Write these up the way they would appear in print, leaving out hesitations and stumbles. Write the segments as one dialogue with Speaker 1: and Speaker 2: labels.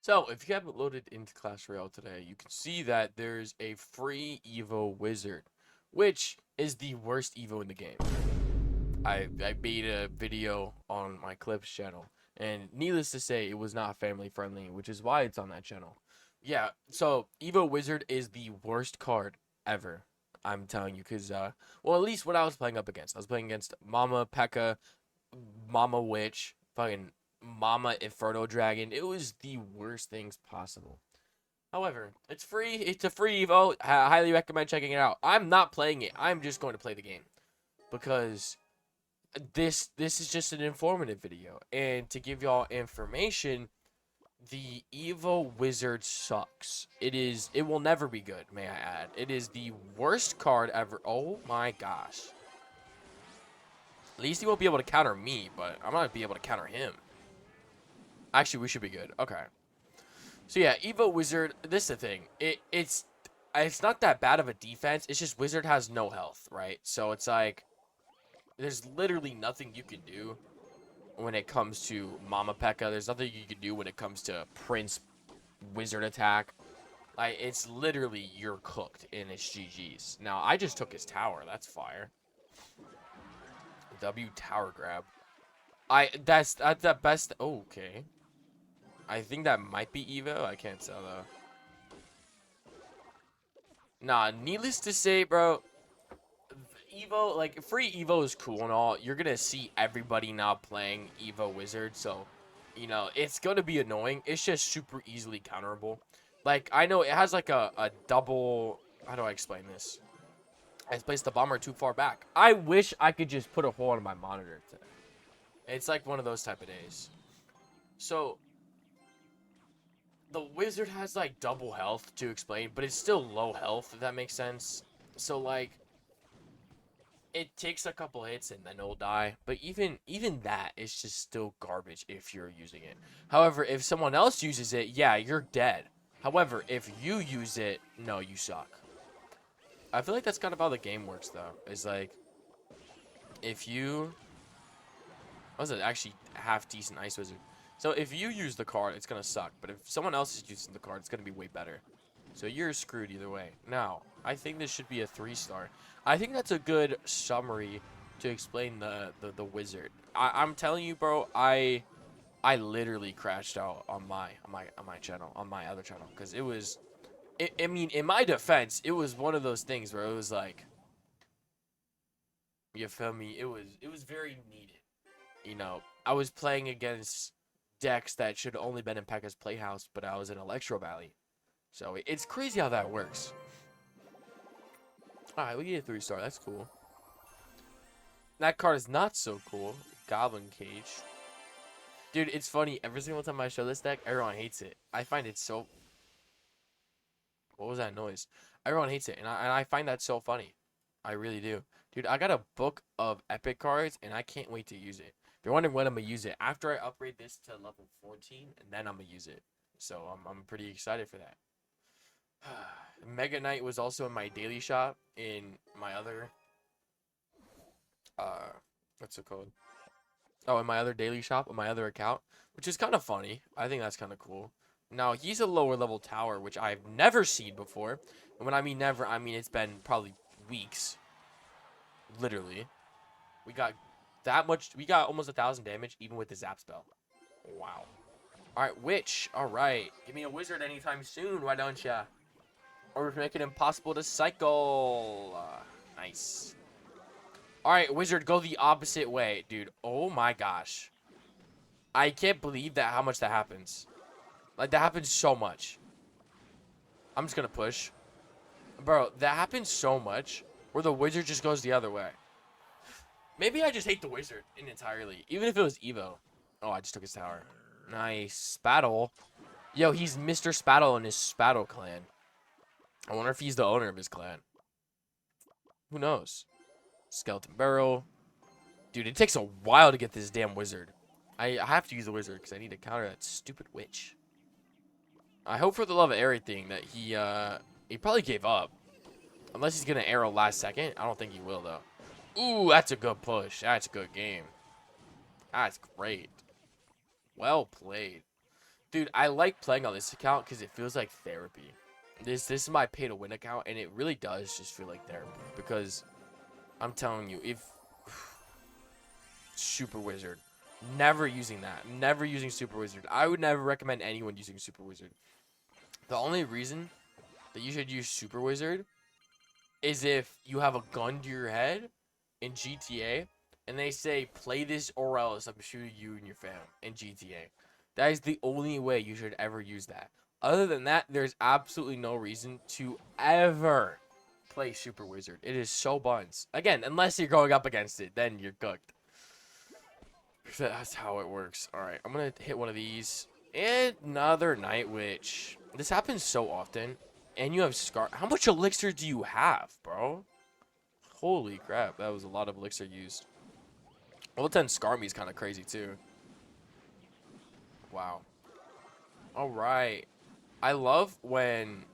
Speaker 1: So, if you haven't loaded into Clash Royale today, you can see that there's a free Evo Wizard, which is the worst Evo in the game. I made a video on my Clips channel, and needless to say, it was not family friendly, which is why it's on that channel. Yeah, so Evo Wizard is the worst card ever. I'm telling you, because, well, at least what I was playing up against. I was playing against Mama P.E.K.K.A, Mama Witch, fucking Mama Inferno Dragon. It was the worst things possible. However, it's free. It's a free Evo. I highly recommend checking it out. I'm not playing it. I'm just going to play the game because this is just an informative video. And to give y'all information, the Evo Wizard sucks. It will never be good, may I add. It is the worst card ever. Oh my gosh. At least he won't be able to counter me, but I'm not going to be able to counter him. Actually, we should be good. Okay. So yeah, Evo Wizard, this is the thing. It's not that bad of a defense. It's just Wizard has no health, right? So it's like there's literally nothing you can do when it comes to Mama P.E.K.K.A. There's nothing you can do when it comes to Prince Wizard attack. Like it's literally you're cooked and it's GG's. Now I just took his tower. That's fire. W tower grab. That's the best. Oh, okay. I think that might be Evo. I can't tell though. Nah, needless to say, bro, Evo, like, free Evo is cool and all. You're gonna see everybody now playing Evo Wizard, so, you know, it's gonna be annoying. It's just super easily counterable. Like, I know it has, like, a double... How do I explain this? I placed the bomber too far back. I wish I could just put a hole in my monitor today. It's like one of those type of days. So, the wizard has like double health to explain, but it's still low health, if that makes sense. So like it takes a couple hits and then it'll die. But even that is just still garbage if you're using it. However, if someone else uses it, yeah, you're dead. However, if you use it, no, you suck. I feel like that's kind of how the game works though. Is like if you I was actually half decent ice wizard. So if you use the card, it's gonna suck. But if someone else is using the card, it's gonna be way better. So you're screwed either way. Now, I think this should be a 3-star. I think that's a good summary to explain the wizard. I'm telling you, bro. I literally crashed out on my channel, on my other channel, because it was. I mean, in my defense, it was one of those things where it was like, you feel me? It was very needed. You know, I was playing against decks that should have only been in P.E.K.K.A's Playhouse, but I was in Electro Valley. So it's crazy how that works. Alright, we get a 3-star. That's cool. That card is not so cool. Goblin Cage. Dude, it's funny. Every single time I show this deck, everyone hates it. I find it so... What was that noise? Everyone hates it, and I find that so funny. I really do. Dude, I got a book of epic cards, and I can't wait to use it. If you're wondering when I'm going to use it, after I upgrade this to level 14, and then I'm going to use it. So I'm pretty excited for that. Mega Knight was also in my daily shop in my other what's it called? Oh, in my other daily shop on my other account, which is kind of funny. I think that's kind of cool. Now, he's a lower level tower, which I've never seen before. And when I mean never, I mean it's been probably weeks. Literally. We got that much. We got almost 1,000 damage even with the zap spell. Wow. Alright, witch. Alright. Give me a wizard anytime soon, why don't ya? Or make it impossible to cycle. Nice. Alright, wizard, go the opposite way. Dude, oh my gosh. I can't believe that how much that happens. Like, that happens so much. I'm just gonna push. Bro, that happens so much where the wizard just goes the other way. Maybe I just hate the wizard entirely. Even if it was Evo. Oh, I just took his tower. Nice. Spattle. Yo, he's Mr. Spattle in his Spattle clan. I wonder if he's the owner of his clan. Who knows? Skeleton Barrel. Dude, it takes a while to get this damn wizard. I have to use the wizard because I need to counter that stupid witch. I hope for the love of everything that he probably gave up. Unless he's going to arrow last second. I don't think he will, though. Ooh, that's a good push. That's a good game. That's great. Well played. Dude, I like playing on this account because it feels like therapy. This is my pay to win account, and it really does just feel like therapy because I'm telling you, if Super Wizard, never using that, never using Super Wizard. I would never recommend anyone using Super Wizard. The only reason that you should use Super Wizard is if you have a gun to your head in GTA and they say play this or else I'm shooting you and your fam in GTA. That is the only way you should ever use that. Other than that, there's absolutely no reason to ever play Super Wizard. It is so buns. Again, unless you're going up against it, then you're cooked. That's how it works. Alright, I'm gonna hit one of these. Another Night Witch. This happens so often. And you have Scar. How much elixir do you have, bro? Holy crap, that was a lot of elixir used. Level 10 Skarmy is kind of crazy, too. Wow. Alright. I love when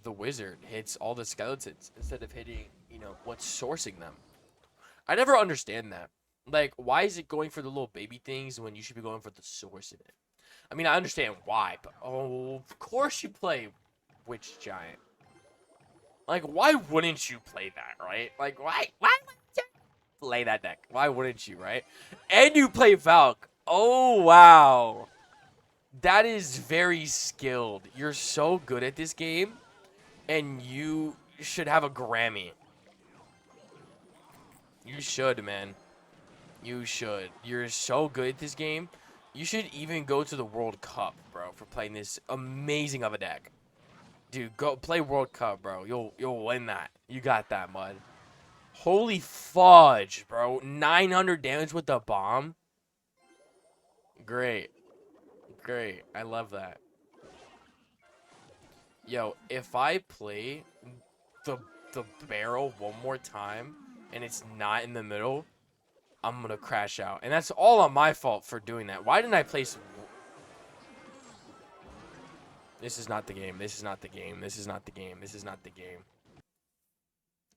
Speaker 1: the wizard hits all the skeletons instead of hitting, you know, what's sourcing them. I never understand that. Like, why is it going for the little baby things when you should be going for the source in it? I mean, I understand why, but oh, of course you play Witch Giant. Like, why wouldn't you play that, right? Like, why wouldn't you play that deck? Why wouldn't you, right? And you play Valk. Oh, wow. That is very skilled. You're so good at this game, and you should have a Grammy. You should, man. You should. You're so good at this game. You should even go to the World Cup, bro, for playing this amazing of a deck. Dude, go play World Cup, bro. You'll win that. You got that, Mud. Holy fudge, bro. 900 damage with the bomb. Great. Great. I love that. Yo, if I play the the barrel one more time and it's not in the middle, I'm gonna crash out. And that's all on my fault for doing that. Why didn't I place... This is not the game. This is not the game. This is not the game. This is not the game.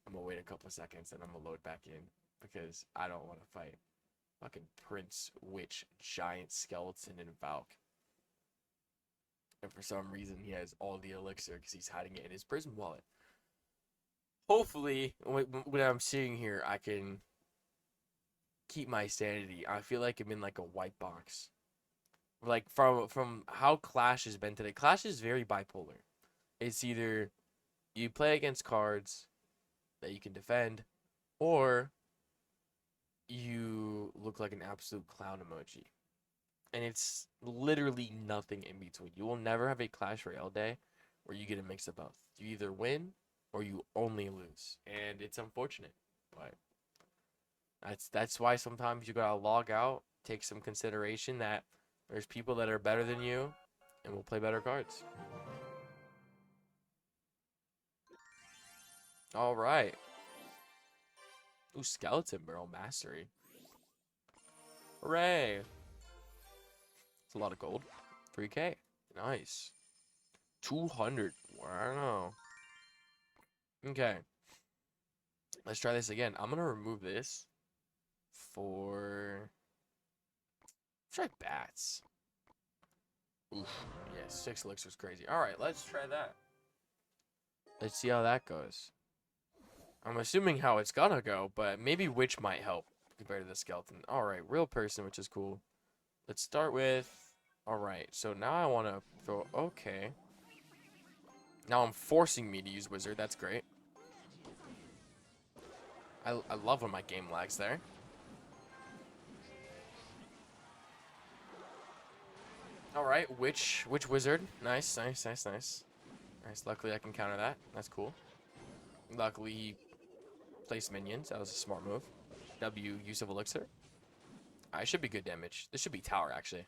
Speaker 1: I'm gonna wait a couple of seconds and I'm gonna load back in because I don't want to fight fucking Prince, Witch, Giant, Skeleton, and Valk. And for some reason he has all the elixir because he's hiding it in his prison wallet. Hopefully, when I'm sitting here, I can keep my sanity. I feel like I'm in like a white box. Like from how Clash has been today. Clash is very bipolar. It's either you play against cards that you can defend, or you look like an absolute clown emoji. And it's literally nothing in between. You will never have a Clash Royale day where you get a mix of both. You either win or you only lose. And it's unfortunate, but that's why sometimes you gotta log out, take some consideration that there's people that are better than you and will play better cards. All right. Ooh, Skeleton Barrel Mastery. Hooray. It's a lot of gold. 3K. Nice. 200. Wow. Okay. Let's try this again. I'm going to remove this for... Let's try bats. Oof. Yeah, 6 elixir's crazy. Alright, let's try that. Let's see how that goes. I'm assuming how it's gonna go, but maybe Witch might help compared to the Skeleton. Alright, real person, which is cool. Let's start with... Alright, so now I want to throw... Okay. Now I'm forcing me to use Wizard. That's great. I love when my game lags there. Alright, Witch Wizard. Nice, nice, nice, nice. Nice, luckily I can counter that. That's cool. Luckily he placed minions. That was a smart move. W, use of Elixir. I should be good damage. This should be tower, actually.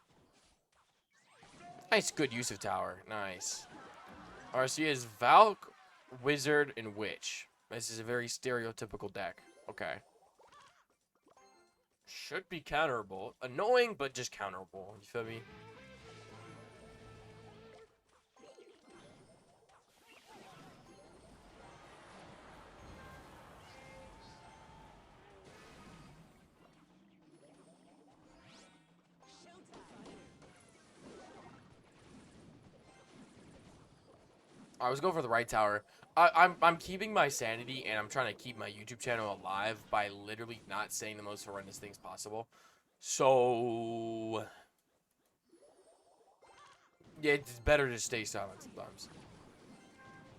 Speaker 1: Nice, good use of tower. Nice. RC is Valk, Wizard, and Witch. This is a very stereotypical deck. Okay. Should be counterable. Annoying, but just counterable. You feel me? I was going for the right tower. I'm keeping my sanity, and I'm trying to keep my YouTube channel alive by literally not saying the most horrendous things possible. So yeah, it's better to stay silent sometimes.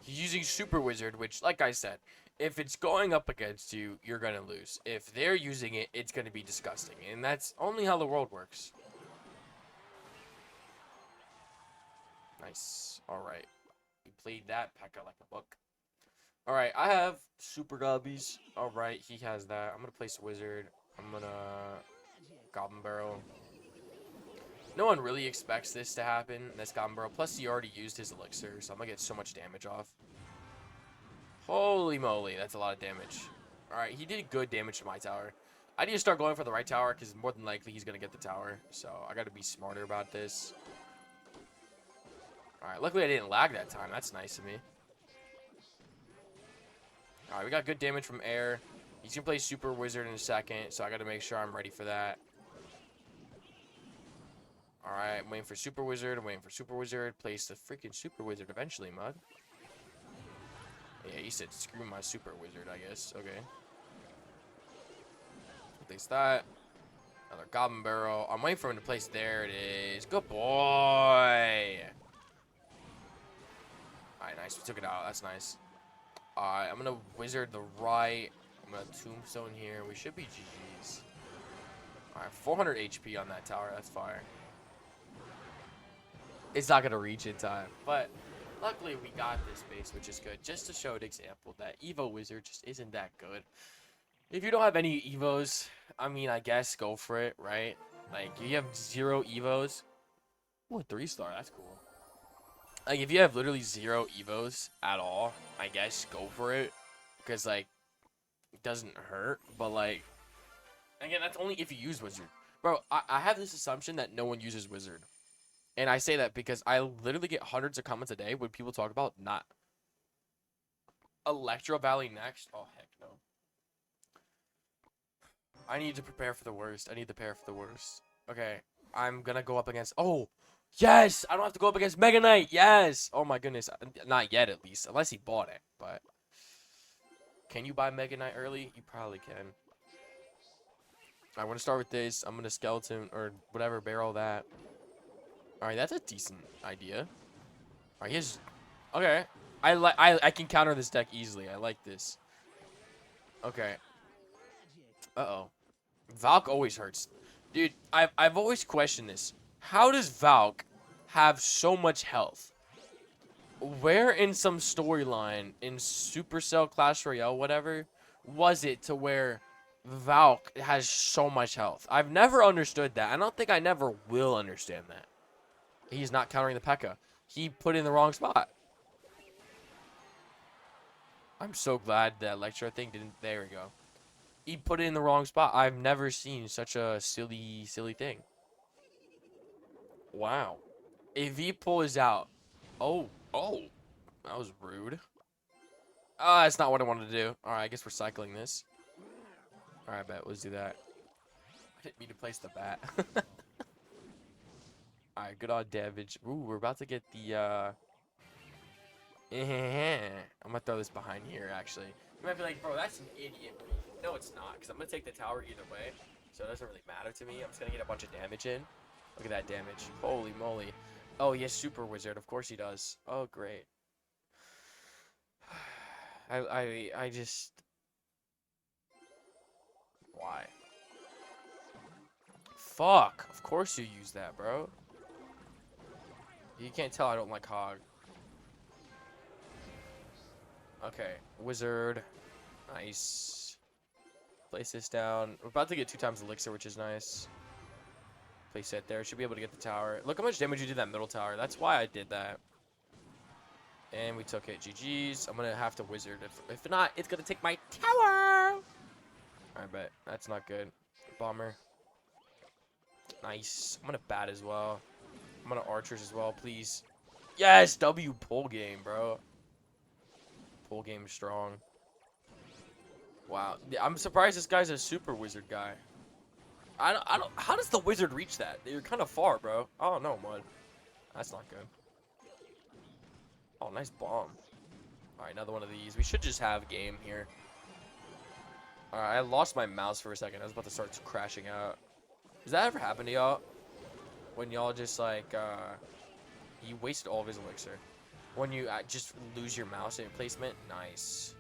Speaker 1: He's using Super Wizard, which, like I said, if it's going up against you, you're gonna lose. If they're using it, it's gonna be disgusting, and that's only how the world works. Nice. All right, we played that P.E.K.K.A like a book. All right, I have Super Gobbies. All right, he has that. I'm gonna place Wizard. I'm gonna Goblin Barrel. No one really expects this to happen. This Goblin Barrel. Plus, he already used his elixir, so I'm gonna get so much damage off. Holy moly, that's a lot of damage. All right, he did good damage to my tower. I need to start going for the right tower because more than likely he's gonna get the tower. So I gotta be smarter about this. All right, luckily I didn't lag that time. That's nice of me. All right, we got good damage from air. He's gonna play Super Wizard in a second, so I gotta make sure I'm ready for that. All right, I'm waiting for Super Wizard. I'm waiting for Super Wizard. Place the freaking Super Wizard eventually, Mud. Yeah, he said screw my Super Wizard, I guess. Okay. Place that. Another Goblin Barrel. I'm waiting for him to place. There it is. Good boy. Alright, nice. We took it out. That's nice. Alright, I'm going to Wizard the right. I'm going to Tombstone here. We should be GG's. Alright, 400 HP on that tower. That's fire. It's not going to reach in time. But luckily, we got this base, which is good. Just to show an example that Evo Wizard just isn't that good. If you don't have any Evos, I mean, I guess go for it, right? Like, if you have 0 Evos. Ooh, a 3-star. That's cool. Like, if you have literally 0 Evos at all, I guess go for it. Because, like, it doesn't hurt. But, like, again, that's only if you use Wizard. Bro, I have this assumption that no one uses Wizard. And I say that because I literally get hundreds of comments a day when people talk about not Electro Valley next. Oh, heck no. I need to prepare for the worst. I need to prepare for the worst. Okay, I'm gonna go up against... Oh, yes! I don't have to go up against Mega Knight. Yes! Oh my goodness. Not yet, at least. Unless he bought it, but... Can you buy Mega Knight early? You probably can. I'm gonna start with this. I'm gonna skeleton or whatever, barrel that. Alright, that's a decent idea. Alright, here's... Okay. I can counter this deck easily. I like this. Okay. Uh-oh. Valk always hurts. Dude, I've always questioned this. How does Valk have so much health? Where in some storyline in Supercell Clash Royale, whatever, was it to where Valk has so much health? I've never understood that. I don't think I never will understand that. He's not countering the P.E.K.K.A. He put it in the wrong spot. I'm so glad that Electro thing didn't... There we go. He put it in the wrong spot. I've never seen such a silly thing. Wow. If he pulls out... Oh. That was rude. That's not what I wanted to do. Alright, I guess we're cycling this. Alright, bet. Let's do that. I didn't mean to place the bat. Alright, good on damage. Ooh, we're about to get the, I'm gonna throw this behind here, actually. You might be like, bro, that's an idiot. No, it's not, because I'm gonna take the tower either way. So it doesn't really matter to me. I'm just gonna get a bunch of damage in. Look at that damage. Holy moly. Oh, yes, Super Wizard. Of course he does. Oh, great. I just... Why? Fuck. Of course you use that, bro. You can't tell I don't like Hog. Okay. Wizard. Nice. Place this down. We're about to get 2 times Elixir, which is nice. Place it there. Should be able to get the tower. Look how much damage you did that middle tower. That's why I did that. And we took it. GG's. I'm going to have to Wizard. If not, it's going to take my tower. I bet. That's not good. Bomber. Nice. I'm going to bat as well. I'm going to Archers as well, please. Yes! W pull game, bro. Pull game strong. Wow. I'm surprised this guy's a Super Wizard guy. I don't. How does the Wizard reach that? You're kind of far, bro. Oh, no, Mud. That's not good. Oh, nice bomb. All right, another one of these. We should just have game here. All right, I lost my mouse for a second. I was about to start crashing out. Does that ever happen to y'all? When y'all just like, he wasted all of his elixir. When you just lose your mouse in placement. Nice.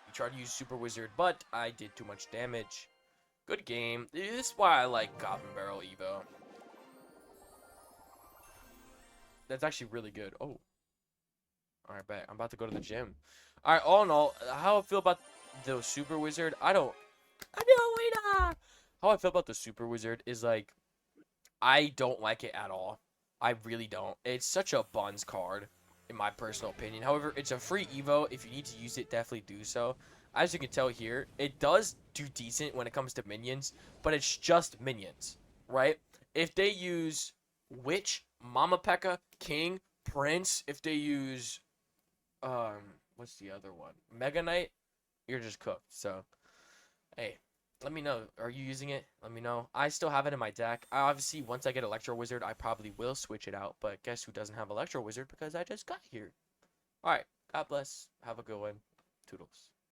Speaker 1: You tried to use Super Wizard, but I did too much damage. Good game. This is why I like Goblin Barrel Evo. That's actually really good. Oh. Alright, bet. I'm about to go to the gym. Alright, all in all, how I feel about the Super Wizard, I don't wait. How I feel about the Super Wizard is like, I don't like it at all. I really don't. It's such a buns card, in my personal opinion. However, it's a free Evo. If you need to use it, definitely do so. As you can tell here, it does do decent when it comes to minions, but it's just minions, right? If they use Witch, Mama P.E.K.K.A, King, Prince, if they use, what's the other one? Mega Knight, you're just cooked. So, hey. Let me know. Are you using it? Let me know. I still have it in my deck. Obviously, once I get Electro Wizard, I probably will switch it out. But guess who doesn't have Electro Wizard? Because I just got here. Alright. God bless. Have a good one. Toodles.